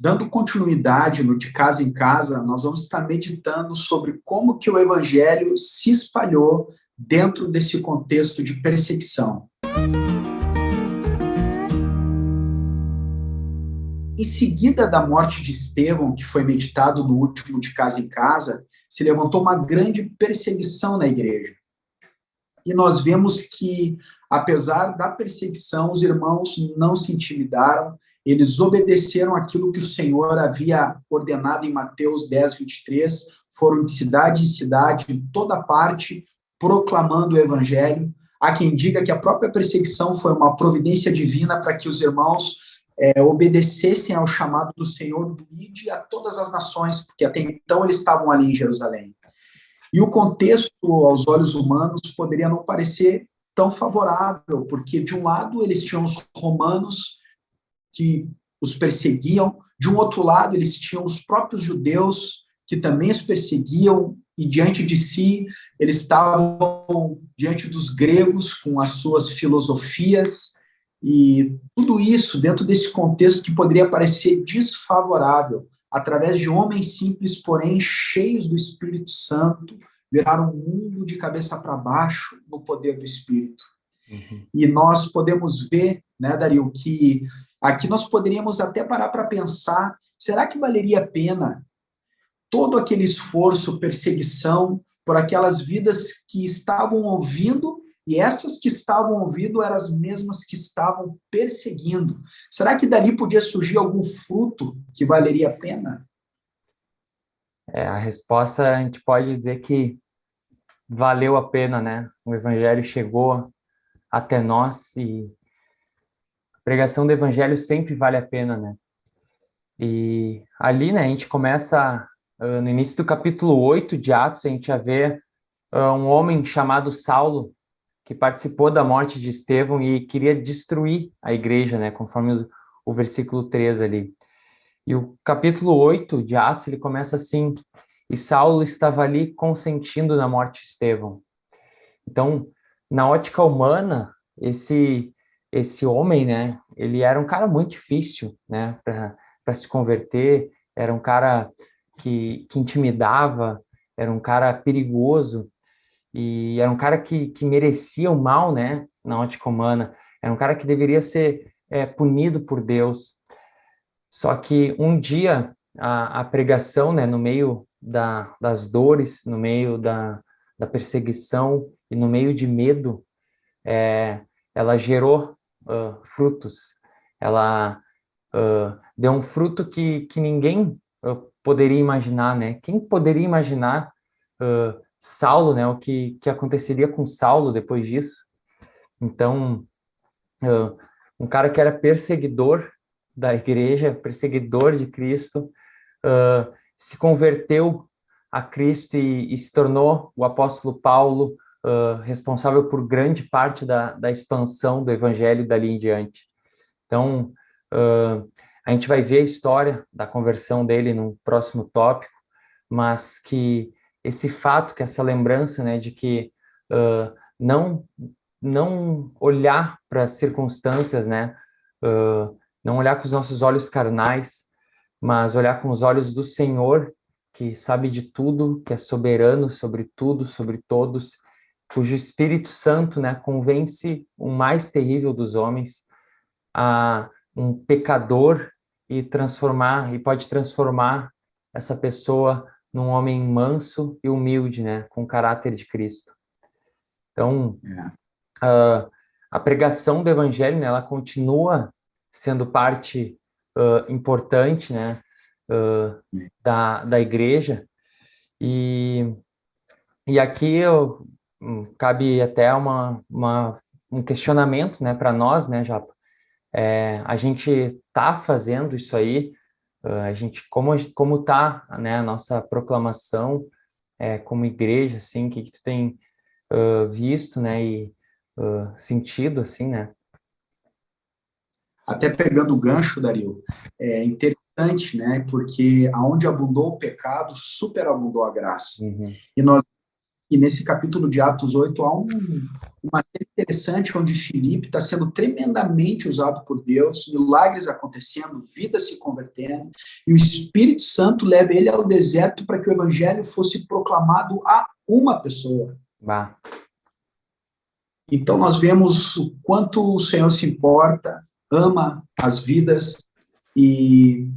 Dando continuidade no De Casa em Casa, nós vamos estar meditando sobre como que o evangelho se espalhou dentro desse contexto de perseguição. Em seguida da morte de Estevão, que foi meditado no último De Casa em Casa, se levantou uma grande perseguição na igreja. E nós vemos que, apesar da perseguição, os irmãos não se intimidaram, eles obedeceram aquilo que o Senhor havia ordenado em Mateus 10, 23, foram de cidade em cidade, em toda parte, proclamando o evangelho. Há quem diga que a própria perseguição foi uma providência divina para que os irmãos obedecessem ao chamado do Senhor do ide a todas as nações, porque até então eles estavam ali em Jerusalém. E o contexto, aos olhos humanos, poderia não parecer tão favorável, porque, de um lado, eles tinham os romanos que os perseguiam, de um outro lado, eles tinham os próprios judeus que também os perseguiam, e diante de si, eles estavam diante dos gregos com as suas filosofias, e tudo isso dentro desse contexto que poderia parecer desfavorável, através de homens simples, porém cheios do Espírito Santo, viraram o mundo de cabeça para baixo no poder do Espírito. E nós podemos ver, né, Dario, que aqui nós poderíamos até parar para pensar, será que valeria a pena todo aquele esforço, perseguição, por aquelas vidas que estavam ouvindo, e essas que estavam ouvindo eram as mesmas que estavam perseguindo? Será que dali podia surgir algum fruto que valeria a pena? A resposta, a gente pode dizer que valeu a pena, né? O evangelho chegou até nós e a pregação do evangelho sempre vale a pena, né? E ali, né, a gente começa, no início do capítulo 8 de Atos, a gente já vê um homem chamado Saulo, que participou da morte de Estevão e queria destruir a igreja, né, conforme o versículo 3 ali. E o capítulo 8 de Atos, ele começa assim: e Saulo estava ali consentindo na morte de Estevão. Então, na ótica humana, esse homem, né, ele era um cara muito difícil, né, para se converter, era um cara que intimidava, era um cara perigoso, e era um cara que merecia o mal, né, na ótica humana, era um cara que deveria ser punido por Deus. Só que um dia a pregação, né, no meio das dores, no meio da perseguição e no meio de medo, ela gerou frutos. Ela deu um fruto que ninguém poderia imaginar, né? Quem poderia imaginar Saulo, né? O que aconteceria com Saulo depois disso? Então, um cara que era perseguidor da igreja, perseguidor de Cristo, se converteu a Cristo e se tornou o apóstolo Paulo, responsável por grande parte da expansão do evangelho dali em diante. Então, a gente vai ver a história da conversão dele no próximo tópico, mas que esse fato, que essa lembrança, né, de que não olhar para as circunstâncias, né, não olhar com os nossos olhos carnais, mas olhar com os olhos do Senhor, que sabe de tudo, que é soberano sobre tudo, sobre todos, cujo Espírito Santo, né, convence o mais terrível dos homens a um pecador e pode transformar essa pessoa num homem manso e humilde, né, com o caráter de Cristo. Então, a pregação do Evangelho, né, ela continua sendo parte importante, né, da igreja, e aqui cabe até um questionamento, né, para nós, né, Japa? A gente está fazendo isso aí, a gente, como tá, né, a nossa proclamação como igreja, assim, o que tu tem visto, né, e sentido, assim, né? Até pegando o gancho, Dario, é interessante, né? Porque aonde abundou o pecado, superabundou a graça. Uhum. E nós e nesse capítulo de Atos 8 há uma cena interessante onde Filipe está sendo tremendamente usado por Deus, milagres acontecendo, vidas se convertendo, e o Espírito Santo leva ele ao deserto para que o evangelho fosse proclamado a uma pessoa. Bah. Então nós vemos o quanto o Senhor se importa, ama as vidas, e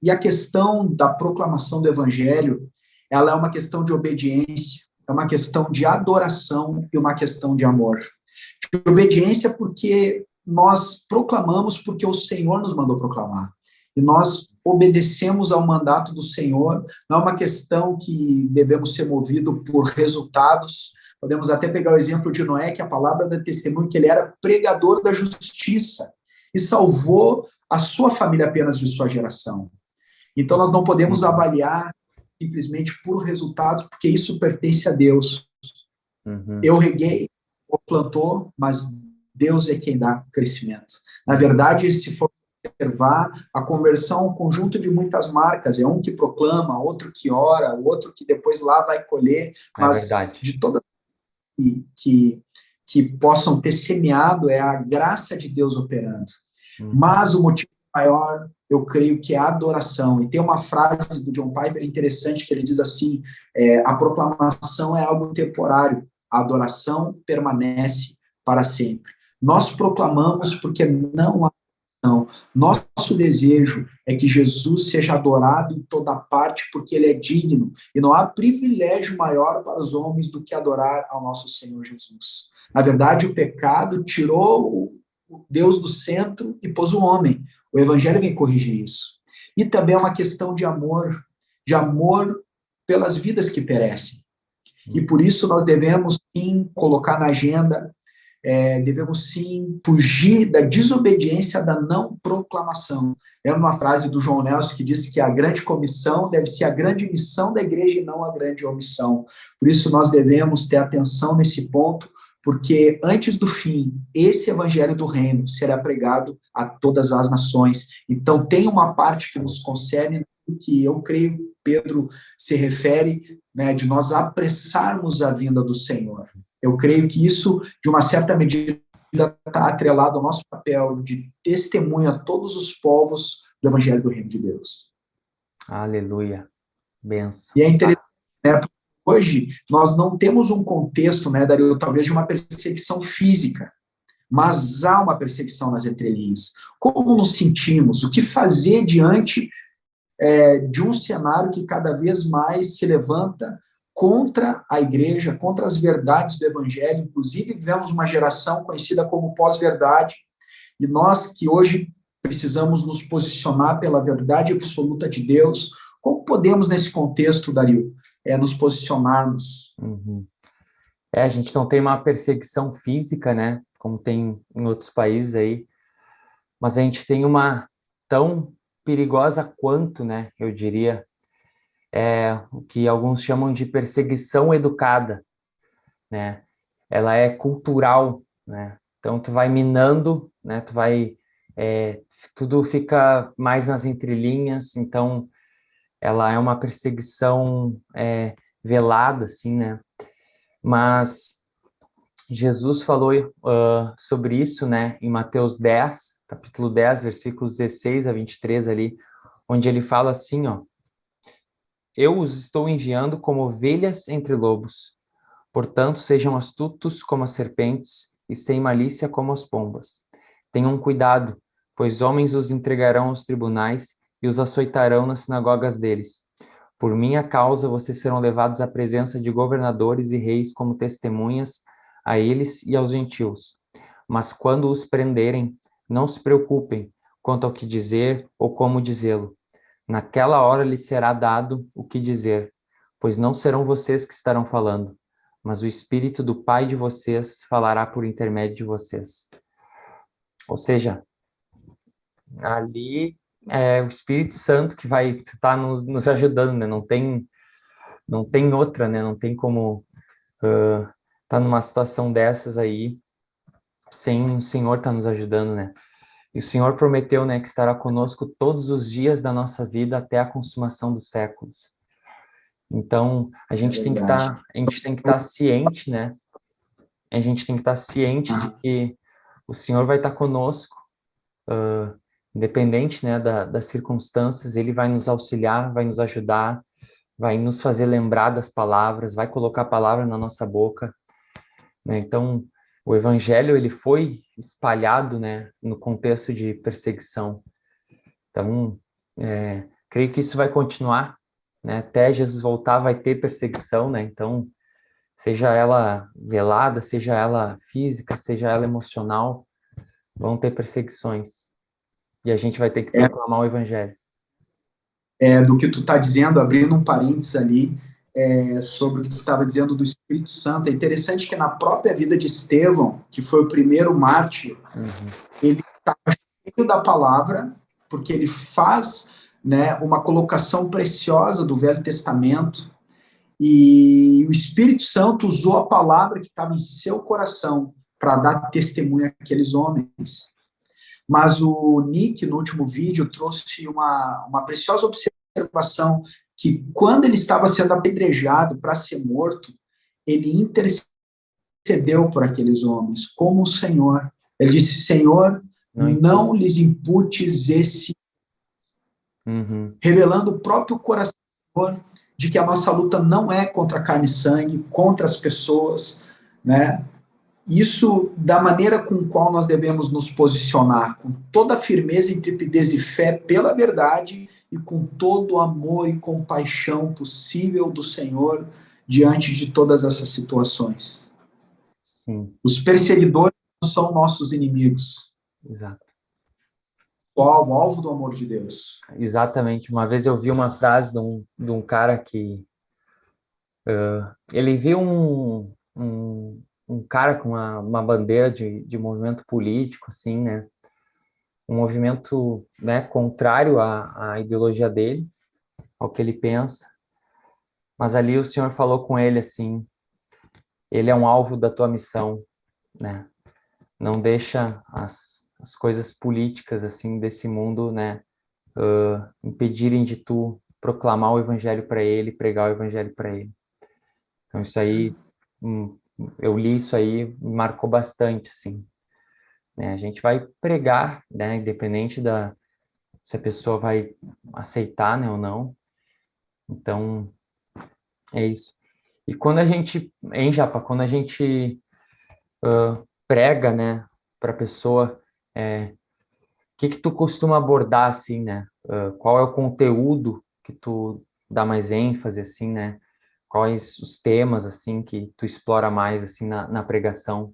a questão da proclamação do evangelho, ela é uma questão de obediência, é uma questão de adoração e uma questão de amor. De obediência porque nós proclamamos porque o Senhor nos mandou proclamar. E nós obedecemos ao mandato do Senhor, não é uma questão que devemos ser movidos por resultados. Podemos até pegar o exemplo de Noé, que a palavra dá testemunho que ele era pregador da justiça e salvou a sua família apenas de sua geração. Então, nós não podemos avaliar simplesmente por resultados, porque isso pertence a Deus. Eu reguei, ou plantou, mas Deus é quem dá crescimento. Na verdade, se for observar, a conversão é um conjunto de muitas marcas, é um que proclama, outro que ora, o outro que depois lá vai colher, mas de todas que possam ter semeado é a graça de Deus operando. Mas o motivo maior, eu creio que é a adoração. E tem uma frase do John Piper interessante que ele diz assim, a proclamação é algo temporário, a adoração permanece para sempre. Nós proclamamos porque não há adoração. Nosso desejo é que Jesus seja adorado em toda parte porque ele é digno. E não há privilégio maior para os homens do que adorar ao nosso Senhor Jesus. Na verdade, o pecado tirou o Deus do centro e pôs o homem. O evangelho vem corrigir isso. E também é uma questão de amor pelas vidas que perecem. E por isso nós devemos sim colocar na agenda, devemos sim fugir da desobediência da não proclamação. É uma frase do João Nelson que disse que a grande comissão deve ser a grande missão da igreja e não a grande omissão. Por isso nós devemos ter atenção nesse ponto, porque antes do fim, esse evangelho do reino será pregado a todas as nações. Então, tem uma parte que nos concerne, que eu creio Pedro se refere, né, de nós apressarmos a vinda do Senhor. Eu creio que isso, de uma certa medida, está atrelado ao nosso papel de testemunha a todos os povos do evangelho do reino de Deus. Aleluia. Benção. E é interessante, né, hoje, nós não temos um contexto, né, Dario, talvez de uma perseguição física, mas há uma perseguição nas entrelinhas. Como nos sentimos? O que fazer diante de um cenário que cada vez mais se levanta contra a igreja, contra as verdades do evangelho? Inclusive, vivemos uma geração conhecida como pós-verdade, e nós que hoje precisamos nos posicionar pela verdade absoluta de Deus. Como podemos, nesse contexto, Dario, nos posicionarmos? A gente não tem uma perseguição física, né, como tem em outros países aí, mas a gente tem uma tão perigosa quanto, né, eu diria, o que alguns chamam de perseguição educada, né, ela é cultural, né, então tu vai minando, né, tudo fica mais nas entrelinhas, então ela é uma perseguição velada, assim, né? Mas Jesus falou sobre isso, né, em Mateus 10, capítulo 10, versículos 16 a 23 ali, onde ele fala assim, ó: Eu os estou enviando como ovelhas entre lobos, portanto sejam astutos como as serpentes e sem malícia como as pombas. Tenham cuidado, pois homens os entregarão aos tribunais e os açoitarão nas sinagogas deles. Por minha causa, vocês serão levados à presença de governadores e reis como testemunhas a eles e aos gentios. Mas quando os prenderem, não se preocupem quanto ao que dizer ou como dizê-lo. Naquela hora lhes será dado o que dizer, pois não serão vocês que estarão falando, mas o Espírito do Pai de vocês falará por intermédio de vocês. Ou seja, ali é o Espírito Santo que vai estar nos ajudando, né? Não tem outra, né? Não tem como estar numa situação dessas aí sem o Senhor estar nos ajudando, né? E o Senhor prometeu, né, que estará conosco todos os dias da nossa vida até a consumação dos séculos. Então, a gente tem que verdade. estar ciente, né? A gente tem que estar ciente de que o Senhor vai estar conosco, independente, né, das circunstâncias, Ele vai nos auxiliar, vai nos ajudar, vai nos fazer lembrar das palavras, vai colocar a palavra na nossa boca, né? Então, o Evangelho, ele foi espalhado, né, no contexto de perseguição. Então, creio que isso vai continuar, né? Até Jesus voltar vai ter perseguição, né? Então, seja ela velada, seja ela física, seja ela emocional, vão ter perseguições. E a gente vai ter que proclamar o Evangelho. Do que tu está dizendo, abrindo um parênteses ali, sobre o que tu estava dizendo do Espírito Santo. É interessante que na própria vida de Estevão, que foi o primeiro mártir, ele estava cheio da palavra, porque ele faz, né, uma colocação preciosa do Velho Testamento, e o Espírito Santo usou a palavra que estava em seu coração para dar testemunho àqueles homens. Mas o Nick, no último vídeo, trouxe uma preciosa observação, que quando ele estava sendo apedrejado para ser morto, ele intercedeu por aqueles homens, como o Senhor. Ele disse, Senhor, não lhes imputes esse... Revelando o próprio coração de que a nossa luta não é contra carne e sangue, contra as pessoas, né? Isso da maneira com qual nós devemos nos posicionar, com toda a firmeza, intrepidez e fé pela verdade e com todo o amor e compaixão possível do Senhor diante de todas essas situações. Sim. Os perseguidores não são nossos inimigos. Exato. O alvo do amor de Deus. Exatamente. Uma vez eu vi uma frase de um cara que ele viu um cara com uma bandeira de movimento político, assim, né? Um movimento, né, contrário à ideologia dele, ao que ele pensa. Mas ali o Senhor falou com ele assim, ele é um alvo da tua missão, né? Não deixa as coisas políticas, assim, desse mundo, né, impedirem de tu proclamar o evangelho para ele, pregar o evangelho para ele. Então isso aí, eu li isso aí, me marcou bastante, assim. Né? A gente vai pregar, né, independente se a pessoa vai aceitar, né, ou não. Então, é isso. E quando a gente, Japa, quando a gente prega, né, para a pessoa, o que tu costuma abordar, assim, né? Qual é o conteúdo que tu dá mais ênfase, assim, né? Quais os temas, assim, que tu explora mais, assim, na pregação?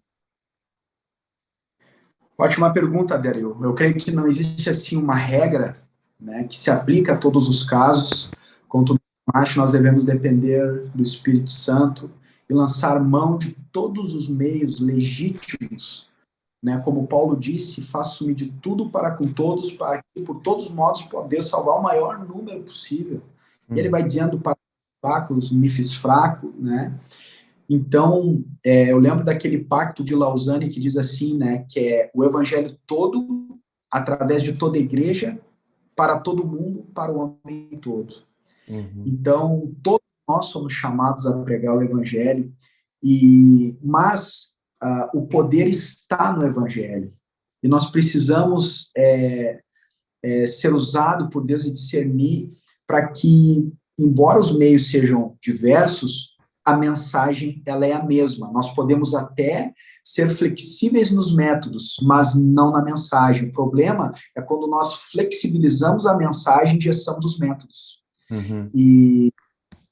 Ótima pergunta, Dario. Eu creio que não existe, assim, uma regra, né, que se aplica a todos os casos. Como tu acha, nós devemos depender do Espírito Santo e lançar mão de todos os meios legítimos, né? Como Paulo disse, faço-me de tudo para com todos, para que, por todos os modos, poder salvar o maior número possível. E ele vai dizendo para os fracos, me fiz fraco, né? Então, eu lembro daquele pacto de Lausanne que diz assim, né, que é o evangelho todo, através de toda a igreja, para todo mundo, para o homem todo. Então, todos nós somos chamados a pregar o evangelho, mas o poder está no evangelho. E nós precisamos ser usados por Deus e discernir para que, embora os meios sejam diversos, a mensagem ela é a mesma. Nós podemos até ser flexíveis nos métodos, mas não na mensagem. O problema é quando nós flexibilizamos a mensagem e engessamos os métodos. E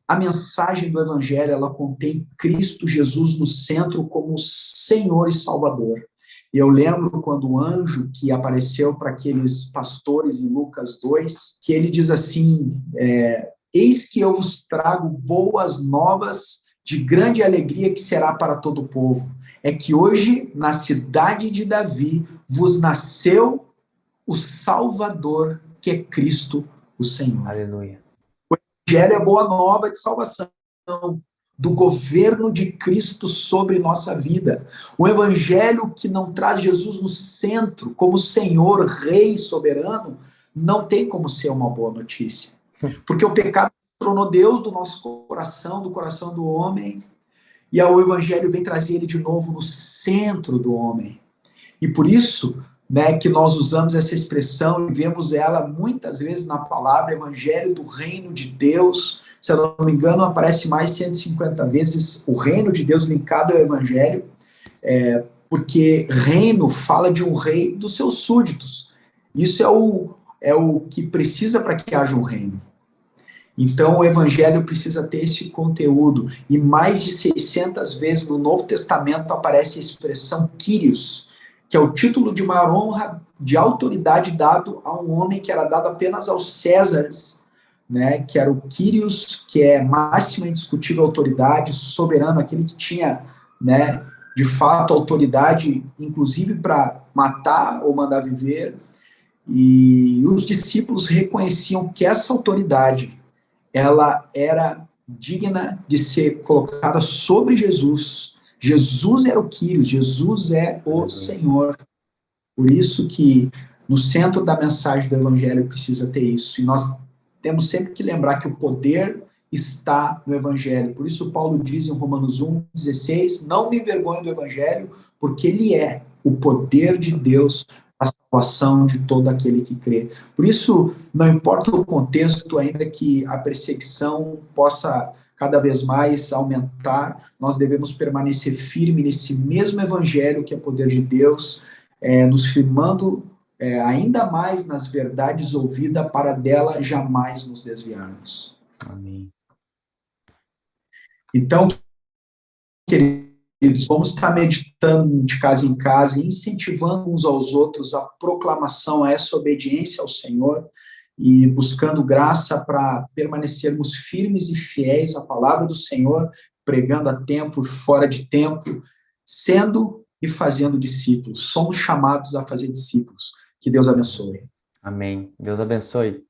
a mensagem do Evangelho, ela contém Cristo Jesus no centro como Senhor e Salvador. E eu lembro quando o anjo que apareceu para aqueles pastores em Lucas 2, que ele diz assim, eis que eu vos trago boas novas de grande alegria que será para todo o povo. É que hoje, na cidade de Davi, vos nasceu o Salvador, que é Cristo, o Senhor. Aleluia. O Evangelho é a boa nova de salvação, do governo de Cristo sobre nossa vida. O Evangelho que não traz Jesus no centro, como Senhor, Rei soberano, não tem como ser uma boa notícia. Porque o pecado destronou Deus do nosso coração, do coração do homem, e o Evangelho vem trazer ele de novo no centro do homem. E por isso, né, que nós usamos essa expressão e vemos ela muitas vezes na palavra Evangelho do Reino de Deus. Se eu não me engano, aparece mais de 150 vezes o Reino de Deus linkado ao Evangelho, porque reino fala de um rei dos seus súditos. Isso é o que precisa para que haja um reino. Então, o Evangelho precisa ter esse conteúdo. E mais de 600 vezes no Novo Testamento aparece a expressão Kyrios, que é o título de maior honra, de autoridade dado a um homem que era dado apenas aos Césares, né? Que era o Kyrios, que é máxima e indiscutível autoridade, soberano, aquele que tinha, né, de fato, autoridade, inclusive para matar ou mandar viver. E os discípulos reconheciam que essa autoridade ela era digna de ser colocada sobre Jesus. Jesus era o Kyrios, Jesus é o Senhor. Por isso que no centro da mensagem do Evangelho precisa ter isso. E nós temos sempre que lembrar que o poder está no Evangelho. Por isso Paulo diz em Romanos 1:16, não me envergonho do Evangelho, porque ele é o poder de Deus a salvação de todo aquele que crê. Por isso, não importa o contexto, ainda que a perseguição possa cada vez mais aumentar, nós devemos permanecer firme nesse mesmo Evangelho que é poder de Deus, nos firmando ainda mais nas verdades ouvidas para dela jamais nos desviarmos. Amém. Então, queridos, vamos estar meditando de casa em casa, incentivando uns aos outros a proclamação a essa obediência ao Senhor e buscando graça para permanecermos firmes e fiéis à palavra do Senhor, pregando a tempo e fora de tempo, sendo e fazendo discípulos. Somos chamados a fazer discípulos. Que Deus abençoe. Amém. Deus abençoe.